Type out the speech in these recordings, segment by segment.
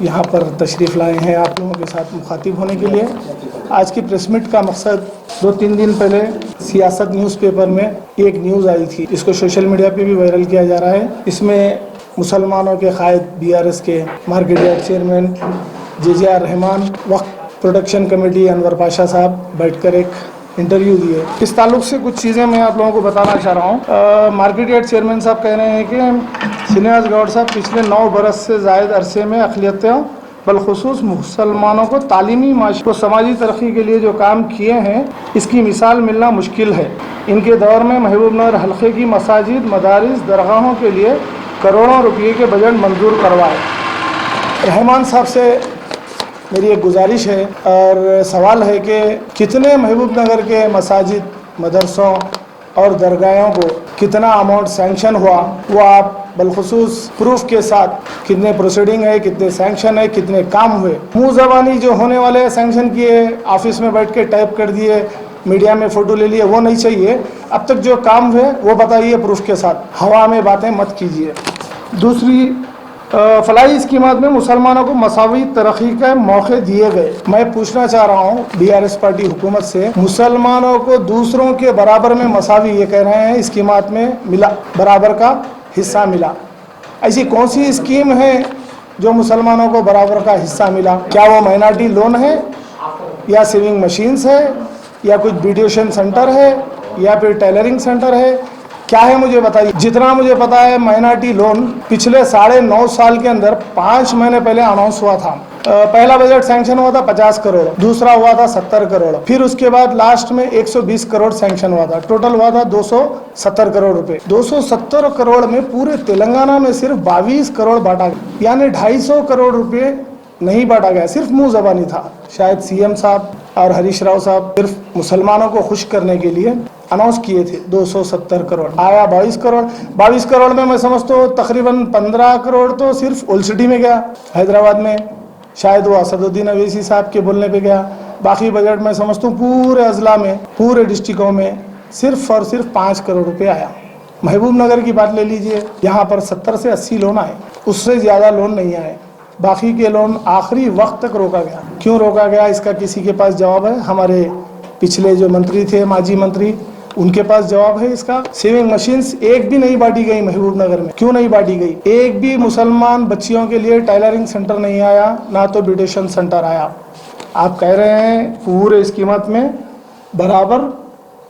यहाँ पर तशरीफ़ लाए हैं आप लोगों के साथ मुखातिब होने के लिए। आज की प्रेस मीट का मकसद 2-3 दिन पहले सियासत न्यूज़पेपर में एक न्यूज़ आई थी, इसको सोशल मीडिया पे भी वायरल किया जा रहा है। इसमें मुसलमानों के कायद BRS के market yard chairman JJR Rahman, Waqf protection committee Anwar Pasha साहब बैठकर एक इंटरव्यू दिए। इस ताल्लुक से कुछ चीज़ें मैं आप लोगों को बताना चाह रहा हूँ। मार्केट यार्ड चेयरमैन साहब कह रहे हैं कि श्रीनिवास गौड़ साहब पिछले 9 बरस से ज़ायद अरसे में अक़लियतों बलखुसूस मुसलमानों को तालीमी माशी व समाजी तरक्की के लिए जो काम किए हैं, इसकी मिसाल मिलना मुश्किल है। इनके दौर में महबूबनगर हल्के की मसाजिद, मदारिस, दरगाहों के लिए करोड़ों रुपये के बजट मंजूर करवाए। रहमान साहब से मेरी एक गुजारिश है और सवाल है कि कितने महबूबनगर के मसाजिद, मदरसों और दरगाहों को कितना अमाउंट सैंक्शन हुआ, वो आप बलखुसूस प्रूफ के साथ कितने प्रोसीडिंग है, कितने सैंक्शन है, कितने काम हुए। मुँह ज़बानी जो होने वाले सैंक्शन किए, ऑफिस में बैठ के टाइप कर दिए, मीडिया में फ़ोटो ले लिए, वो नहीं चाहिए। अब तक जो काम हुए वो बताइए प्रूफ के साथ, हवा में बातें मत कीजिए। दूसरी, फलाही स्कीमात में मुसलमानों को मसावी तरक्की के मौके दिए गए। मैं पूछना चाह रहा हूँ BRS पार्टी हुकूमत से, मुसलमानों को दूसरों के बराबर में मसावी, ये कह रहे हैं स्कीमात में मिला, बराबर का हिस्सा मिला। ऐसी कौन सी स्कीम है जो मुसलमानों को बराबर का हिस्सा मिला? क्या वो माइनॉरिटी लोन है, या सेविंग मशीन्स है, या कुछ ब्यूटिशियन सेंटर है, या फिर टेलरिंग सेंटर है? क्या है मुझे बताइए। जितना मुझे पता है, माइनॉरिटी लोन पिछले 9.5 साल के अंदर 5 महीने पहले अनाउंस हुआ था। पहला बजट सैंक्शन हुआ था 50 करोड़, दूसरा हुआ था 70 करोड़, फिर उसके बाद लास्ट में 120 करोड़ सैंक्शन हुआ था। टोटल हुआ था 270 करोड़ रुपए। 270 करोड़ में पूरे तेलंगाना में सिर्फ 22 करोड़ बांटा गया, यानी 250 करोड़ रुपए नहीं बांटा गया, सिर्फ मुंह ज़बानी था। शायद CM साहब और हरीश राव साहब सिर्फ मुसलमानों को खुश करने के लिए अनाउंस किए थे। 270 करोड़ आया, 22 करोड़। 22 करोड़ में मैं समझता हूँ तकरीबन 15 करोड़ तो सिर्फ ओल्ड सिटी में गया, हैदराबाद में, शायद वो असदुद्दीन अवैसी साहब के बोलने पे गया। बाकी बजट में समझता हूँ पूरे अजला में, पूरे डिस्ट्रिक्टों में सिर्फ और सिर्फ 5 करोड़ रुपये आया। महबूब नगर की बात ले लीजिए, यहाँ पर 70 से 80 लोन आए, उससे ज़्यादा लोन नहीं आए। बाकी के लोन आखिरी वक्त तक रोका गया। क्यों रोका गया, इसका किसी के पास जवाब है? हमारे पिछले जो मंत्री थे, माजी मंत्री, उनके पास जवाब है इसका। सेविंग मशीन्स एक भी नहीं बांटी गई महबूब नगर में। क्यों नहीं बांटी गई? एक भी मुसलमान बच्चियों के लिए टेलरिंग सेंटर नहीं आया, ना तो ब्यूटिशियन सेंटर आया। आप कह रहे हैं पूरे स्कीमत में बराबर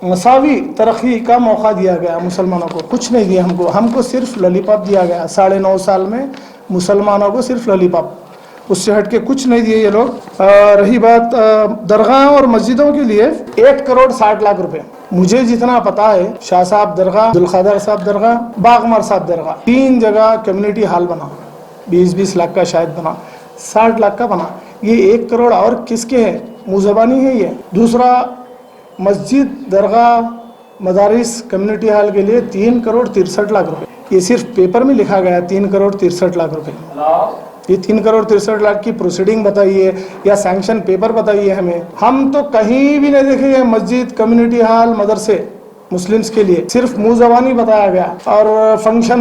मसावी तरक्की का मौका दिया गया मुसलमानों को। कुछ नहीं दिया हमको सिर्फ लॉलीपॉप दिया गया। 9.5 साल में मुसलमानों को सिर्फ लॉलीपॉप, उससे हट के कुछ नहीं दिए ये लोग। रही बात दरगाह और मस्जिदों के लिए 1 करोड़ 60 लाख रुपए, मुझे जितना पता है, शाह साहब दरगाह, अब्दुल खादर साहब दरगाह, बागमर साहब दरगाह, 3 जगह कम्युनिटी हॉल बना, 20-20 लाख का शायद बना, 60 लाख का बना। ये 1 करोड़ और किसके है? मुज़बानी है ये। दूसरा, मस्जिद, दरगाह, मदारिस, कम्युनिटी हॉल के लिए 3 करोड़ 63 लाख रुपए। ये सिर्फ पेपर में लिखा गया 3 करोड़ 63 लाख रुपए। ये 3 करोड़ 63 लाख की प्रोसीडिंग बताइए या सैंक्शन पेपर बताइए हमें। हम तो कहीं भी नहीं देखेंगे मस्जिद, कम्युनिटी हॉल, मदरसे मुस्लिम्स के लिए, सिर्फ मुँह ज़बानी बताया गया। और फंक्शन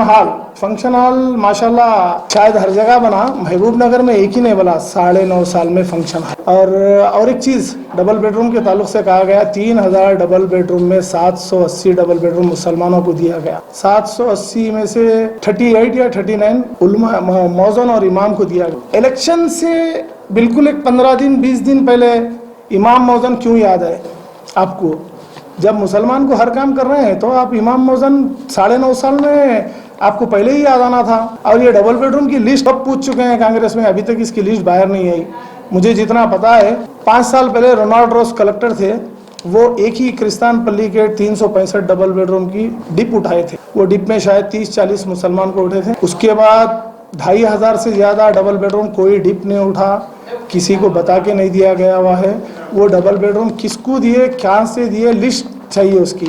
हॉल माशाल्लाह शायद हर जगह बना, महबूब नगर में एक ही नहीं बना 9.5 साल में फंक्शन हॉल। और एक चीज़, डबल बेडरूम के ताल्लुक से कहा गया 3000 डबल बेडरूम में 780 डबल बेडरूम मुसलमानों को दिया गया। 780 में से 38 या 39 उलमा, मौज़न और इमाम को दिया गया। इलेक्शन से बिल्कुल एक 15 दिन 20 दिन पहले इमाम मौज़न क्यों याद है आपको? जब मुसलमान को हर काम कर रहे हैं तो आप इमाम मौज़न 9.5 साल में आपको पहले ही याद आना था। और ये डबल बेडरूम की लिस्ट अब पूछ चुके हैं कांग्रेस में, अभी तक इसकी लिस्ट बाहर नहीं आई। मुझे जितना पता है 5 साल पहले रोनाल्ड रोज कलेक्टर थे, वो एक ही क्रिस्तान पल्ली के 365 डबल बेडरूम की डिप उठाए थे। वो डिप में शायद 30-40 मुसलमान को उठे थे। उसके बाद 2500 से ज़्यादा डबल बेडरूम कोई डिप नहीं उठा, किसी को बता के नहीं दिया गया हुआ है। वो डबल बेडरूम किसको दिए, क्या से दिए, लिस्ट चाहिए उसकी।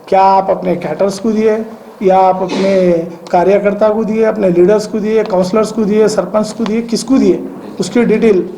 क्या आप अपने कैटर्स को दिए, या आप अपने कार्यकर्ता को दिए, अपने लीडर्स को दिए, काउंसलर्स को दिए, सरपंच को दिए, किसको दिए, उसकी डिटेल।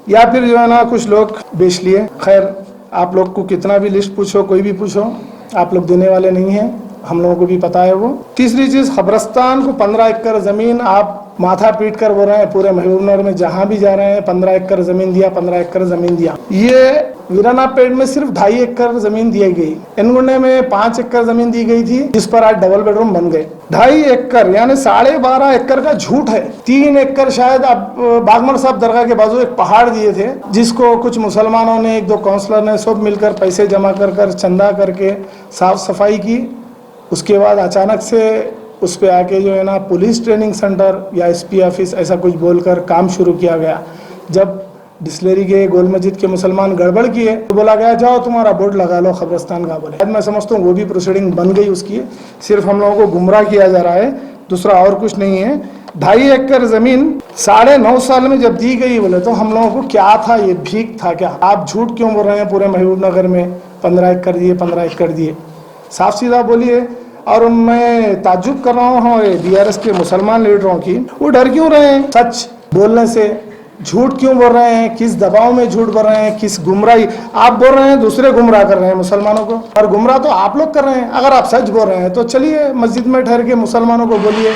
या फिर जो है ना कुछ लोग बेच लिए। खैर, आप लोग को कितना भी लिस्ट पूछो, कोई भी पूछो, आप लोग देने वाले नहीं हैं, हम लोगों को भी पता है वो। तीसरी चीज़, खबरस्तान को 15 एकड़ ज़मीन आप माथा पीट कर बोल रहे हैं पूरे महबूबनगर में जहां भी जा रहे हैं 15 एकड़ जमीन दिया, 15 एकड़ जमीन दिया। ये वीराना पेड़ में सिर्फ 2.5 एकड़ जमीन दी गई, इनगुंडे में 5 एकड़ जमीन दी गई थी जिस पर आज डबल बेडरूम बन गए। 2.5 एकड़ यानी 12.5 एकड़ का झूठ है। 3 एकड़ शायद अब बागमर साहब दरगाह के बाजू एक पहाड़ दिए थे जिसको कुछ मुसलमानों ने, 1-2 काउंसलर ने सब मिलकर पैसे जमा कर चंदा करके साफ सफाई की। उसके बाद अचानक से उस पे आके जो है ना पुलिस ट्रेनिंग सेंटर या एसपी ऑफिस ऐसा कुछ बोलकर काम शुरू किया गया। जब डिस्लेरी के गोल मस्जिद के मुसलमान गड़बड़ किए तो बोला गया जाओ तुम्हारा बोर्ड लगा लो खबरस्तान का। बोले मैं समझता हूँ वो भी प्रोसीडिंग बन गई उसकी, सिर्फ हम लोगों को गुमराह किया जा रहा है, दूसरा और कुछ नहीं है। 2.5 एकड़ जमीन 9.5 साल में जब दी गई बोले तो हम लोगों को क्या था, ये भीख था क्या? आप झूठ क्यों बोल रहे हैं? पूरे महबूबनगर में 15 एकड़ दिए, 15 एकड़ दिए, साफ सीधा बोलिए। और मैं ताज्जुब कर रहा हूँ बीआरएस के मुसलमान लीडरों की, वो डर क्यों रहे हैं सच बोलने से? झूठ क्यों बोल रहे हैं? किस दबाव में झूठ बोल रहे हैं? किस गुमराही? आप बोल रहे हैं दूसरे गुमराह कर रहे हैं मुसलमानों को, और गुमराह तो आप लोग कर रहे हैं। अगर आप सच बोल रहे हैं तो चलिए मस्जिद में ठहर के मुसलमानों को बोलिए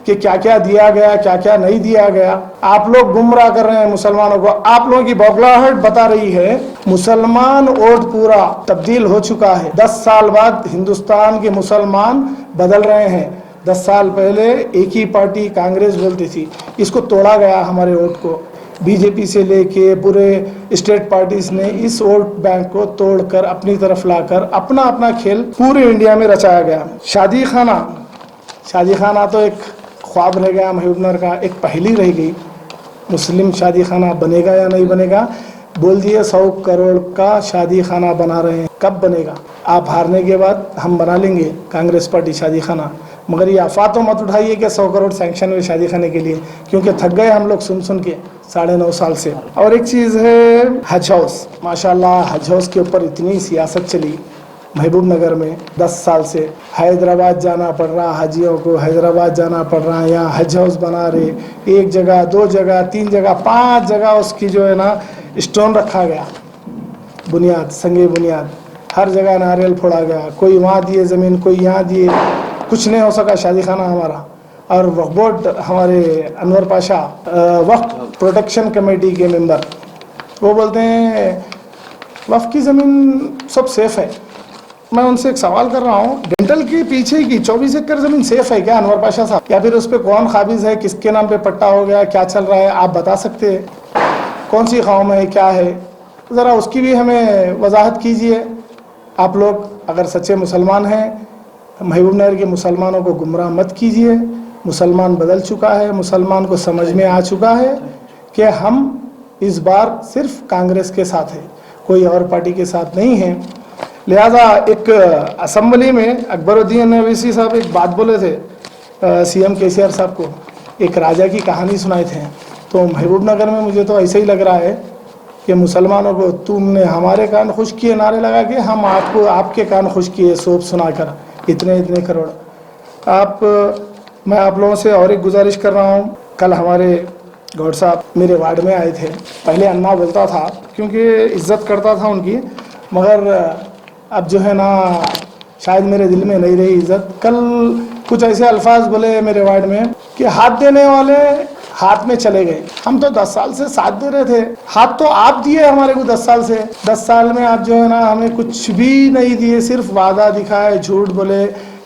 कि क्या क्या दिया गया, क्या क्या नहीं दिया गया। आप लोग गुमराह कर रहे हैं मुसलमानों को। आप लोगों की बौखलाहट बता रही है मुसलमान वोट पूरा तब्दील हो चुका है। 10 साल बाद हिंदुस्तान के मुसलमान बदल रहे हैं। 10 साल पहले एक ही पार्टी कांग्रेस बोलती थी, इसको तोड़ा गया हमारे वोट को। बीजेपी से लेके पूरे स्टेट पार्टीज ने इस वोट बैंक को तोड़कर अपनी तरफ लाकर अपना अपना खेल पूरे इंडिया में रचाया गया। शादी खाना तो एक ख्वाब रह गया महबूबनगर का, एक पहेली रह गई। मुस्लिम शादी खाना बनेगा या नहीं बनेगा? बोल दिए 100 करोड़ का शादी खाना बना रहे हैं, कब बनेगा? आप हारने के बाद हम बना लेंगे कांग्रेस पार्टी शादी खाना, मगर ये अफवाह तो मत उठाइए कि 100 करोड़ सैंक्शन हुए शादी खाने के लिए, क्योंकि थक गए हम लोग सुन के 9.5 साल से। और एक चीज़ है हज हाउस, माशाल्लाह हज हाउस के ऊपर इतनी सियासत चली महबूबनगर में 10 साल से। हैदराबाद जाना पड़ रहा हाजियों को, हैदराबाद जाना पड़ रहा है, यहाँ हज हाउस बना रहे, 1 जगह 2 जगह 3 जगह 5 जगह उसकी जो है ना स्टोन रखा गया, बुनियाद संगे बुनियाद, हर जगह नारियल फोड़ा गया। कोई वहाँ दिए ज़मीन, कोई यहाँ दिए, कुछ नहीं हो सका शादी खाना हमारा। और वक्फ बोर्ड हमारे अनवर पाशा वक्फ प्रोटेक्शन कमेटी के मेंबर, वो बोलते हैं वक्फ की ज़मीन सब सेफ़ है। मैं उनसे एक सवाल कर रहा हूँ, डेंटल के पीछे की 24 एकड़ ज़मीन सेफ़ है क्या अनवर पाशा साहब? या फिर उस पर कौन काबिज है, किसके नाम पे पट्टा हो गया, क्या चल रहा है, आप बता सकते हैं? कौन सी कौम है, क्या है, ज़रा उसकी भी हमें वजाहत कीजिए। आप लोग अगर सच्चे मुसलमान हैं, महबूबनगर के मुसलमानों को गुमराह मत कीजिए। मुसलमान बदल चुका है, मुसलमान को समझ में आ चुका है कि हम इस बार सिर्फ कांग्रेस के साथ है, कोई और पार्टी के साथ नहीं है। लिहाजा एक असम्बली में अकबरुद्दीन ओवैसी साहब एक बात बोले थे सीएम केसीआर साहब को, एक राजा की कहानी सुनाए थे। तो महबूबनगर में मुझे तो ऐसे ही लग रहा है कि मुसलमानों को तुमने हमारे कान खुश किए नारे लगा के, हम आपको आपके कान खुश किए सोप सुनाकर, इतने करोड़। मैं आप लोगों से और एक गुजारिश कर रहा हूँ, कल हमारे गौड़ साहब मेरे वार्ड में आए थे। पहले अन्ना बोलता था क्योंकि इज्जत करता था उनकी, मगर अब जो है ना शायद मेरे दिल में नहीं रही इज्जत। कल कुछ ऐसे अल्फाज बोले मेरे वार्ड में कि हाथ देने वाले हाथ में चले गए। हम तो 10 साल से साथ दे रहे थे, हाथ तो आप दिए हमारे को 10 साल से। 10 साल में आप जो है ना हमें कुछ भी नहीं दिए, सिर्फ वादा दिखाए, झूठ बोले,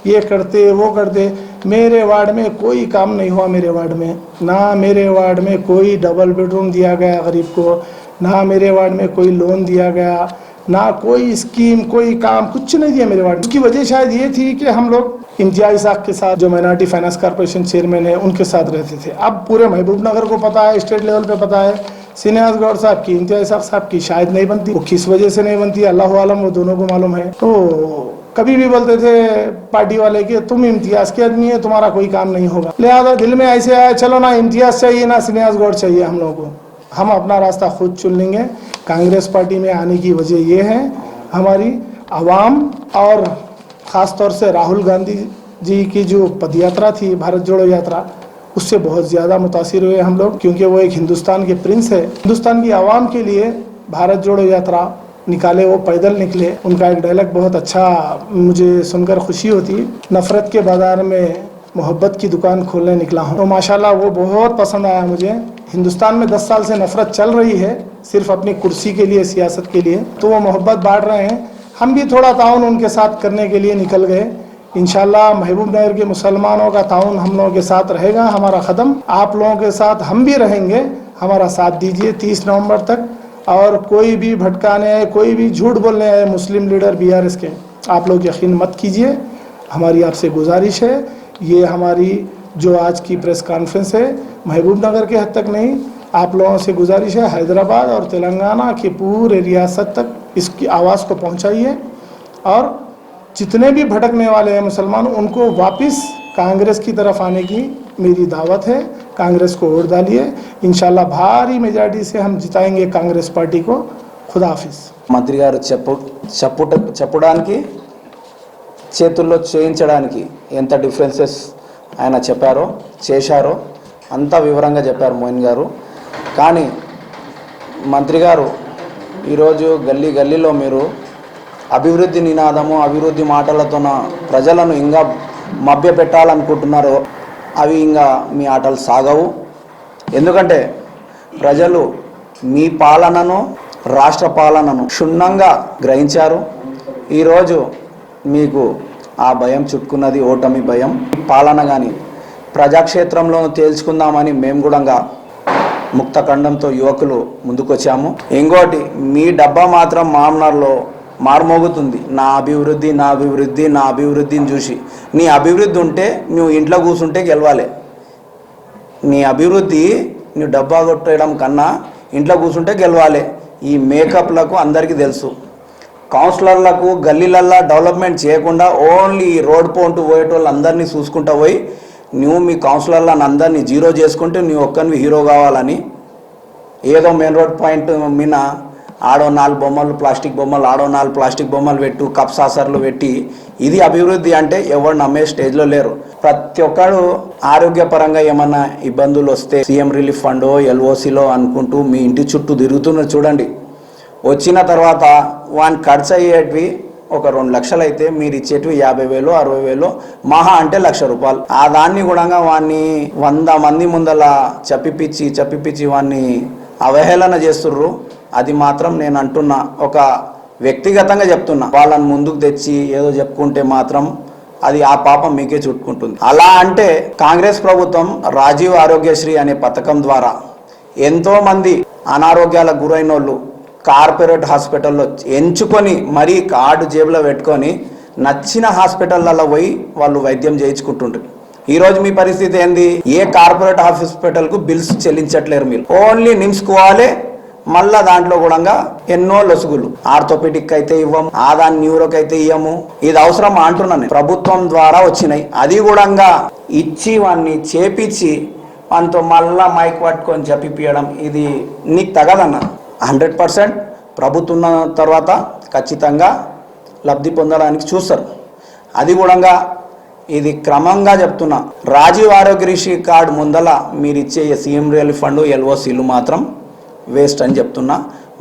ये करते वो करते। मेरे वार्ड में कोई काम नहीं हुआ। मेरे वार्ड में ना, मेरे वार्ड में कोई डबल बेडरूम दिया गया गरीब को, ना मेरे वार्ड में कोई लोन दिया गया, ना कोई स्कीम, कोई काम, कुछ नहीं दिया मेरे वार्ड में। उसकी वजह शायद ये थी कि हम लोग इम्तियाज साहब के साथ, जो माइनॉरिटी फाइनेंस कॉर्पोरेशन चेयरमैन है, उनके साथ रहते थे। अब पूरे महबूबनगर को पता है, स्टेट लेवल पे पता है, सीनियाज गौर साहब की, इम्तियाज साहब की शायद नहीं बनती। वो किस वजह से नहीं बनती अल्लाह आलम, वो दोनों को मालूम है। तो कभी भी बोलते थे पार्टी वाले कि तुम इम्तियाज के आदमी है, तुम्हारा कोई काम नहीं होगा। लिहाजा दिल में ऐसे आया, चलो ना इम्तियाज चाहिए ना सीनियाज गौर चाहिए हम लोगों को, हम अपना रास्ता खुद चुन लेंगे। कांग्रेस पार्टी में आने की वजह ये है, हमारी आवाम और ख़ास तौर से राहुल गांधी जी की जो पदयात्रा थी, भारत जोड़ो यात्रा, उससे बहुत ज़्यादा मुतासिर हुए हम लोग, क्योंकि वो एक हिंदुस्तान के प्रिंस है। हिंदुस्तान की आवाम के लिए भारत जोड़ो यात्रा निकाले, वो पैदल निकले। उनका एक डायलॉग बहुत अच्छा मुझे सुनकर खुशी होती, नफ़रत के बाज़ार में मोहब्बत की दुकान खोलने निकला हूँ। तो माशाल्लाह वो बहुत पसंद आया मुझे। हिंदुस्तान में 10 साल से नफरत चल रही है सिर्फ अपनी कुर्सी के लिए, सियासत के लिए, तो वो मोहब्बत बांट रहे हैं। हम भी थोड़ा ताउन उनके साथ करने के लिए निकल गए। इंशाल्लाह महबूब नगर के मुसलमानों का ताउन हम लोगों के साथ रहेगा। हमारा कदम आप लोगों के साथ हम भी रहेंगे। हमारा साथ दीजिए 30 नवंबर तक। और कोई भी भटकाने आए, कोई भी झूठ बोलने आए मुस्लिम लीडर BRS के, आप लोग यकीन मत कीजिए। हमारी आपसे गुजारिश है, ये हमारी जो आज की प्रेस कॉन्फ्रेंस है महबूब नगर के हद तक नहीं, आप लोगों से गुजारिश है हैदराबाद और तेलंगाना के पूरे रियासत तक इसकी आवाज़ को पहुंचाइए। और जितने भी भटकने वाले हैं मुसलमान, उनको वापस कांग्रेस की तरफ आने की मेरी दावत है। कांग्रेस को वोट डालिए, इंशाल्लाह भारी मेजॉरिटी से हम जिताएंगे कांग्रेस पार्टी को। खुदा हाफिज। మంత్రి గారు చెప్పడానికి చేతుల్లో చేయించడానికి ఎంత డిఫరెన్సెస్ ఆయన చెప్పారో చేశారో అంతా వివరంగా చెప్పారు మోయిన్ గారు. కానీ మంత్రి గారు ఈరోజు గల్లీ గల్లీలో మీరు అభివృద్ధి నినాదము, అభివృద్ధి మాటలతోన ప్రజలను ఇంకా మభ్య పెట్టాలనుకుంటున్నారు. అవి ఇంకా మీ ఆటలు సాగవు. ఎందుకంటే ప్రజలు మీ పాలనను, రాష్ట్ర పాలనను క్షుణ్ణంగా గ్రహించారు. ఈరోజు మీకు ఆ భయం చుట్టుకున్నది, ఓటమి భయం. పాలన కానీ ప్రజాక్షేత్రంలో తేల్చుకుందామని మేము కూడా ముక్తఖండంతో యువకులు ముందుకొచ్చాము. ఇంకోటి, మీ డబ్బా మాత్రం మామనార్లో మారుమోగుతుంది. నా అభివృద్ధి, నా అభివృద్ధి, నా అభివృద్ధిని చూసి. నీ అభివృద్ధి ఉంటే నువ్వు ఇంట్లో కూర్చుంటే గెలవాలి. నీ అభివృద్ధి నువ్వు డబ్బా కొట్టేయడం కన్నా ఇంట్లో కూర్చుంటే గెలవాలి. ఈ మేకప్లకు అందరికీ తెలుసు. కౌన్సిలర్లకు గల్లీలల్లో డెవలప్మెంట్ చేయకుండా ఓన్లీ రోడ్ పోంటూ పోయేటోళ్ళు అందరినీ చూసుకుంటూ పోయి నువ్వు మీ కౌన్సిలర్లను అందరినీ జీరో చేసుకుంటే నువ్వు ఒక్కనివి హీరో కావాలని ఏదో మెయిన్ రోడ్ పాయింట్ మీద ఆడో 4 బొమ్మలు ప్లాస్టిక్ బొమ్మలు, ఆడో 4 ప్లాస్టిక్ బొమ్మలు పెట్టు, కప్ సాసర్లు పెట్టి ఇది అభివృద్ధి అంటే ఎవరు నమ్మే స్టేజ్లో లేరు. ప్రతి ఒక్కరు ఆరోగ్యపరంగా ఏమన్నా ఇబ్బందులు వస్తే సీఎం రిలీఫ్ ఫండ్, LOCలో అనుకుంటూ మీ ఇంటి చుట్టూ తిరుగుతున్నారు చూడండి. వచ్చిన తర్వాత వాని ఖర్చు అయ్యేటివి ఒక 2 లక్షలు అయితే మీరు ఇచ్చేటివి 50,000, 60,000, మహా అంటే ₹1,00,000. ఆ దాన్ని కూడా వాడిని 100 మంది ముందల చప్పిపిచ్చి వాడిని అవహేళన చేస్తుర్రు. అది మాత్రం నేను అంటున్నా, ఒక వ్యక్తిగతంగా చెప్తున్నా. వాళ్ళని ముందుకు తెచ్చి ఏదో చెప్పుకుంటే మాత్రం అది ఆ పాపం మీకే చుట్టుకుంటుంది. అలా అంటే కాంగ్రెస్ ప్రభుత్వం రాజీవ్ ఆరోగ్యశ్రీ అనే పథకం ద్వారా ఎంతోమంది అనారోగ్యాలకు గురైన వాళ్ళు కార్పొరేట్ హాస్పిటల్లో ఎంచుకొని మరీ కార్డు జేబులో పెట్టుకొని నచ్చిన హాస్పిటల్లో పోయి వాళ్ళు వైద్యం చేయించుకుంటుంటారు. ఈరోజు మీ పరిస్థితి ఏంది? ఏ కార్పొరేట్ హాస్పిటల్కు బిల్స్ చెల్లించట్లేరు మీరు. ఓన్లీ నిమ్స్కు పోవాలి. మళ్ళా దాంట్లో కూడా ఎన్నో లొసుగులు. ఆర్థోపెడిక్ అయితే ఇవ్వము, ఆదాన్ న్యూరోకి అయితే ఇవ్వము. ఇది అవసరం అంటున్నాను. ప్రభుత్వం ద్వారా వచ్చినాయి. అది కూడా ఇచ్చి వాడిని చేపించి మనతో మళ్ళా మైక్ పట్టుకొని చెప్పియడం ఇది నీకు తగదన్న. 100% ప్రభుత్వం ఉన్న తర్వాత ఖచ్చితంగా లబ్ధి పొందడానికి చూస్తారు. అది కూడా ఇది క్రమంగా చెప్తున్నా. రాజీవ్ ఆరోగ్యశ్రీ కార్డు ముందల మీరు ఇచ్చే సీఎం రిలీఫ్ ఫండ్, LOCలు మాత్రం వేస్ట్ అని చెప్తున్నా.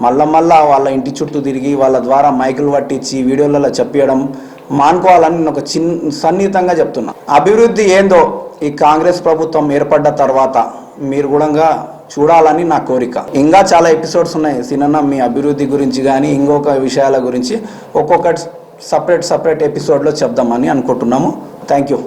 మళ్ళా వాళ్ళ ఇంటి చుట్టూ తిరిగి వాళ్ళ ద్వారా మైకులు పట్టించి వీడియోలలో చెప్పడం మానుకోవాలని నేను ఒక సన్నిహితంగా చెప్తున్నా. అభివృద్ధి ఏందో ఈ కాంగ్రెస్ ప్రభుత్వం ఏర్పడ్డ తర్వాత మీరు కూడా చూడాలని నా కోరిక. ఇంకా చాలా ఎపిసోడ్స్ ఉన్నాయి సినన్న మీ అభివృద్ధి గురించి కానీ ఇంకొక విషయాల గురించి ఒక్కొక్కటి సపరేట్ ఎపిసోడ్లో చెప్దామని అనుకుంటున్నాము. Thank you.